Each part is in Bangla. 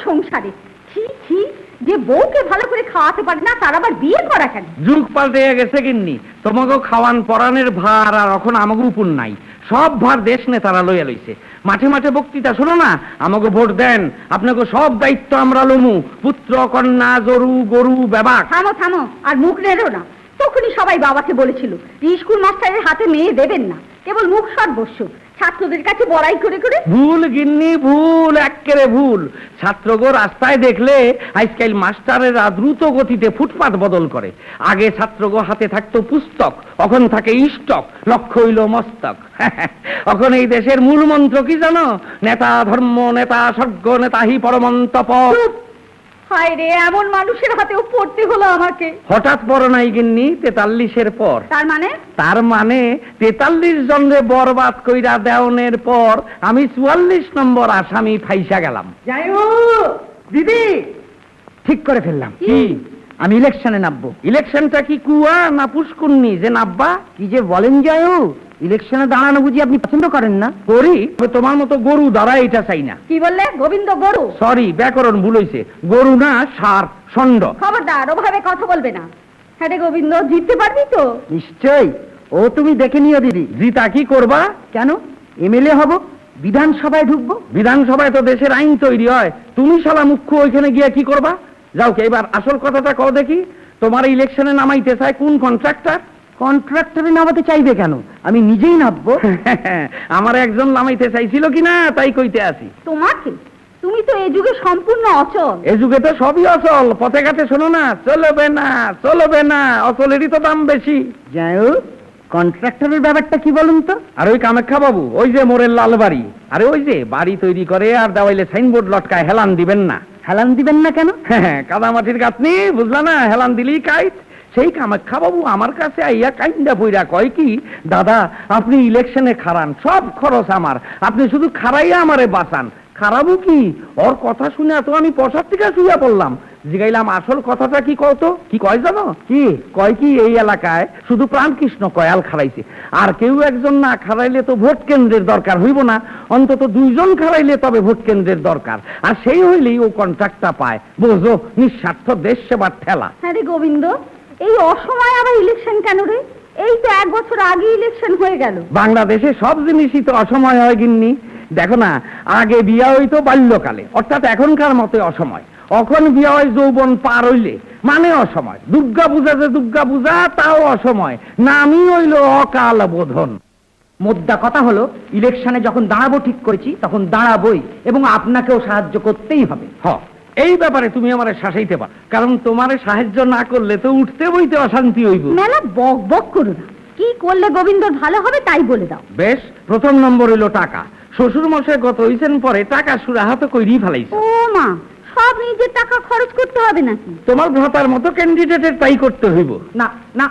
সংসারে। ছি ছি, যে বউকে ভালো করে খাওয়াতে পারে না তার আবার বিয়ে করা কেন? যুগ পাল্টে গেছে কিন্নি, তোমাকে খাওয়ান পরানের ভার আর এখন আমাকে উপর নাই, সব ভার দেশ নেতারা লইয়া লইছে। মাঠে মাঠে বক্তৃতা শোনো না, আমাকে ভোট দেন, আপনাকে সব দায়িত্ব আমরা লমু, পুত্র কন্যা জরু গরু বেবাক। থামো থামো, আর মুখ নেড়ো না। তখনই সবাই বাবাকে বলেছিল স্কুল মাস্টারের হাতে মেয়ে দেবেন না, কেবল মুখ সর্বস্ব, ছাত্রদের কাছে বড়াই করে করে। ভুল গিন্নি ভুল, এক্কেরে ভুল। ছাত্রগো রাস্তায় দেখলে আজকাল মাস্টারেরা দ্রুত গতিতে ফুটপাত বদল করে। আগে ছাত্রগো হাতে থাকতো পুস্তক, এখন থাকে স্টক, লক্ষ্য হইল মস্তক। এখন এই দেশের মূল মন্ত্র কি জানো? নেতা ধর্ম, নেতা স্বর্গ, নেতা হি পরমন্তপ। হায় রে, এমন মানুষের হাতেও পড়তে হলো আমাকে। হঠাৎ বড় নাই গিন্নি 43-এর পর। তার মানে? তার মানে 43 জনরে বরবাদ কইরা দেওনের পর আমি 44 নম্বর আসামি ফাইসা গেলাম। যাইও দিদি, ঠিক করে ফেললাম। কি? আমি ইলেকশনে নামবো। ইলেকশনটা কি কুয়া না পুষ্কুন্নি যে নাব্বা? কি যে বলেন যাইও, ইলেকশনে দাঁড়ানো বুঝি আপনি পছন্দ করেন না? করি, তোমার মতো গরু দ্বারা এটা চাই না। কি বললে? গোবিন্দ গরু? সরি, ব্যাকরণ ভুল হইছে। গরু না, ষাঁড়, ষণ্ড। খবরদার, ওভাবে কথা বলবে না। হ্যাঁ রে গোবিন্দ, জিততে পারবি তো? নিশ্চয়ই। ও তুমি দেখে নিও দিদি। জিতা কি করবা? কেন, এমএলএ হব, বিধানসভায় ঢুকবো। বিধানসভায় তো দেশের আইন তৈরি হয়, তুমি শালা মুখ্য ওইখানে গিয়ে কি করবা? যাও কে, এবার আসল কথাটা কও দেখি। তোমার ইলেকশনে নামাইতে চায় কোন কন্ট্রাক্টর? কন্ট্রাক্টরে নামাতে চাইবে কেন, আমি নিজেই নামবো। আমার একজন নামাইতে চাইছিল কিনা তাই কইতে আসি। তোমাকে? তুমি তো এই যুগে সম্পূর্ণ অচল। এ যুগে তো সবই অচল। পথে ঘাটে শোনো না, চলবে না চলবে না, অচলেরই তো দাম বেশি। যাইও, কন্ট্রাক্টরের ব্যাপারটা কি বলুন তো? আর ওই কামাখ্যা বাবু, ওই যে মোরের লাল বাড়ি, আরে ওই যে বাড়ি তৈরি করে আর দেওয়াইলে সাইনবোর্ড লটকায়, হেলান দিবেন না। হেলান দিবেন না কেন? হ্যাঁ, কাদামাটির গাঁথনি, বুঝলা না, হেলান দিলেই কাইট। সেই কামাখ্যা বাবু আমার কাছে আইয়া কাইন্দা বইরা কয় কি, দাদা আপনি ইলেকশনে খারান, সব খরচ আমার, আপনি শুধু খারাইয়া আমারে বাঁচান। খারাবো কি? ওর কথা শুনে তো আমি পশার থেকে শুয়ে পড়লাম। জিগাইলাম আসল কথাটা কি কত? কি কয় জানো? কি কয় কি, এই এলাকায় শুধু প্রাণকৃষ্ণ কয়াল খারাইছে, আর কেউ একজন না খারাইলে তো ভোট কেন্দ্রের দরকার হইব না, অন্তত 2 জন খারাইলে তবে ভোট কেন্দ্রের দরকার, আর সেই হইলেই ও কন্ট্রাক্টটা পায়। বোঝো, নিঃস্বার্থ দেশ সেবার ঠেলা। হ্যাঁ রে গোবিন্দ, এই অসময়ে আবার ইলেকশন কেন রে? এই তো 1 বছর আগে ইলেকশন হয়ে গেল। বাংলাদেশে সব জিনিসই তো অসময় হয় গিন্নি। দেখো না, আগে বিয়া হইতো বাল্যকালে, অর্থাৎ এখনকার মতো অসময়। এখন বিয়া হয় যৌবন পার হইলে, মানে অসময়। দুর্গা পূজা যে দুর্গা পূজা, তাও অসময়, নামই হইল অকাল বোধন। মোদ্দা কথা হলো, ইলেকশনে যখন দাঁড়াবো ঠিক করেছি তখন দাঁড়াবোই, এবং আপনাকেও সাহায্য করতেই হবে। এই ব্যাপারে তুমি আমারে শাসাইতে পার, কারণ তোমারে সাহায্য না করলে তো উঠতে বইতে অশান্তি হইব। মেলা বক বক করো না, কি করলে গোবিন্দর ভালো হবে তাই বলে দাও। বেশ, প্রথম নম্বর হইল টাকা। শ্বশুর মশাই গত হইছেন পরে টাকা সুরাহাত কইরি ফেলাইছে। ও মা, সব নিজের টাকা খরচ করতে হবে নাকি? তোমার ভ্রাতার মতো ক্যান্ডিডেটের তাই করতে হইব। না না,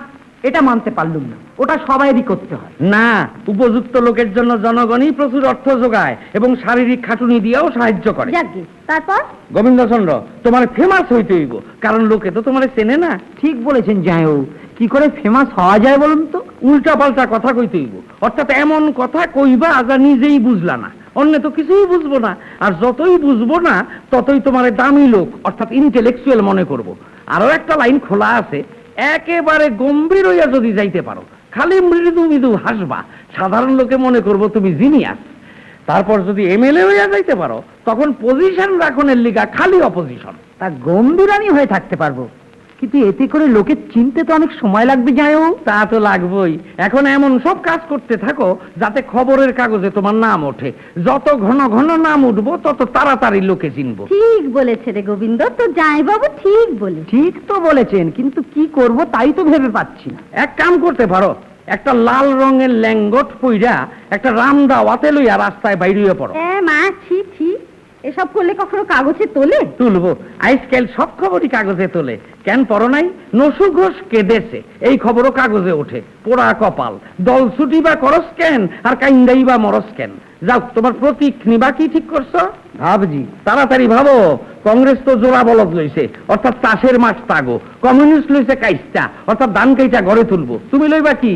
এটা মানতে পারলুম না, ওটা সবাইরই করতে হয়। না, উপযুক্ত লোকের জন্য জনগণই প্রচুর অর্থ যোগায় এবং শারীরিক খাটুনি দিয়েও সাহায্য করে। যাকে তারপর গোবিন্দচন্দ্র, তোমার ফেমাস হইতে হইব, কারণ লোকে তো তোমার চেনে না। ঠিক বলেছেন যাইও, কি করে ফেমাস হওয়া যায় বলুন তো? উল্টা পাল্টা কথা কইতে হইব, অর্থাৎ এমন কথা কইবা যা নিজেই বুঝলা না, অন্য তো কিছুই বুঝবো না, আর যতই বুঝবো না ততই তোমার দামি লোক অর্থাৎ ইন্টেলেকচুয়াল মনে করব। আরো একটা লাইন খোলা আছে, একেবারে গম্ভীর হইয়া যদি যাইতে পারো, খালি মৃদু মৃদু হাসবা, সাধারণ লোকে মনে করবো তুমি জিনিয়াস। তারপর যদি এমএলএ হইয়া যাইতে পারো, তখন পজিশন রাখনের লিগা খালি অপোজিশন। তা গম্ভীর আমি হয়ে থাকতে পারবো, কিন্তু এতে করে লোকে চিনতে তো অনেক সময় লাগবে যাইও। তা তো লাগবেই। এখন এমন সব কাজ করতে থাকো যাতে খবরের কাগজে তোমার নাম ওঠে। যত ঘন ঘন নাম উঠবো তত তাড়াতাড়ি লোকে চিনবো। ঠিক বলেছে রে গোবিন্দ, তো যাই বাবু ঠিক বলে। ঠিক তো বলেছেন, কিন্তু কি করব তাই তো ভেবে পাচ্ছি না। এক কাম করতে পারো, একটা লাল রঙের ল্যাঙ্গট পইরা একটা রামদাওয়াতে লইয়া রাস্তায় বাইরে পড়ো। মা, ছি ছি, এসব করলে কখনো কাগজে তোলে? তুলবো, আজকাল সব খবরই কাগজে তোলে। কেন পড়ো নাই? নসু ঘোষ কেঁদেছে, এই খবরও কাগজে ওঠে। পোড়া কপাল, দল ছুটি বা করস কেন, আর কাইন্দাই বা মরস কেন। যাও, তোমার প্রতীক নিবা কি ঠিক করছো? ভাবজি। তাড়াতাড়ি ভাবো। কংগ্রেস তো জোড়া বলদ লইছে, অর্থাৎ চাষের মাঠ তাগো। কমিউনিস্ট লইছে কাইস্টা, অর্থাৎ ধান কাইটা ঘরে তুলবো। তুমি লইবা কি?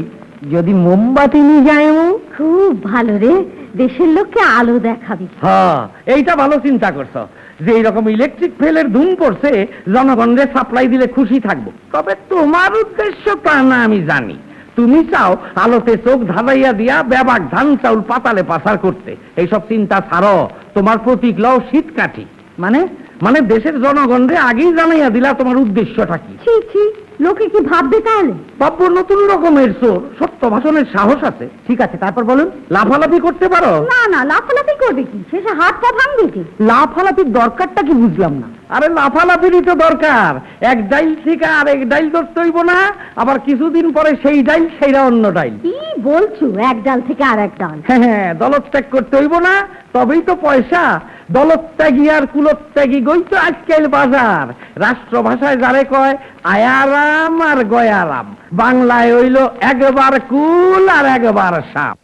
যদি মোমবাতি নিয়ে যাইও। খুব ভালো রে, দেশের লোককে আলো দেখাবি। হ্যাঁ, এইটা ভালো চিন্তা করছো। যে এইরকম ইলেকট্রিক ফেলের ধুম পড়ছে, জনগণের সাপ্লাই দিলে খুশি থাকবো। তবে তোমার উদ্দেশ্য তা না আমি জানি। তুমি চাও আলোতে চোখ ধাঁধাইয়া দিয়া ব্যাবাক ধান চাউল পাতালে পাচার করতে। এইসব চিন্তা ছাড়ো, তোমার প্রতীক লও শীতকাঠি। মানে মানে দেশের জনগণরে আগেই জানাইয়া দিলা তোমার উদ্দেশ্যটা কি। ছি ছি, লোকে কি ভাববে তাহলে? বাবু নতুন রকমের চোর, সত্য ভাষণের সাহস আছে। ঠিক আছে, তারপর বলুন। লাফালাফি করতে পারো? না না, লাফালাফি করবে কি? শেষে হাত পা ভাঙবে কি? লাফালাফির দরকারটা কি বুঝলাম না। আরে লাফালাফিরই তো দরকার। এক ডাইল থেকে আর এক ডাইল ধরতে হইব না, আবার কিছুদিন পরে সেই ডাইল সেইরা অন্য ডাইল। কি বলছো? এক ডাল থেকে আর এক ডাল? হ্যাঁ, দলত্যাগ করতে হইব না, তবেই তো পয়সা। দলত্যাগী আর কুলত্যাগী গই তো আজকাল বাজার। রাষ্ট্রভাষায় যারে কয় আয়ারাম আর গয়ারাম, বাংলায় হইল একবার কুল আর একবার সাপ।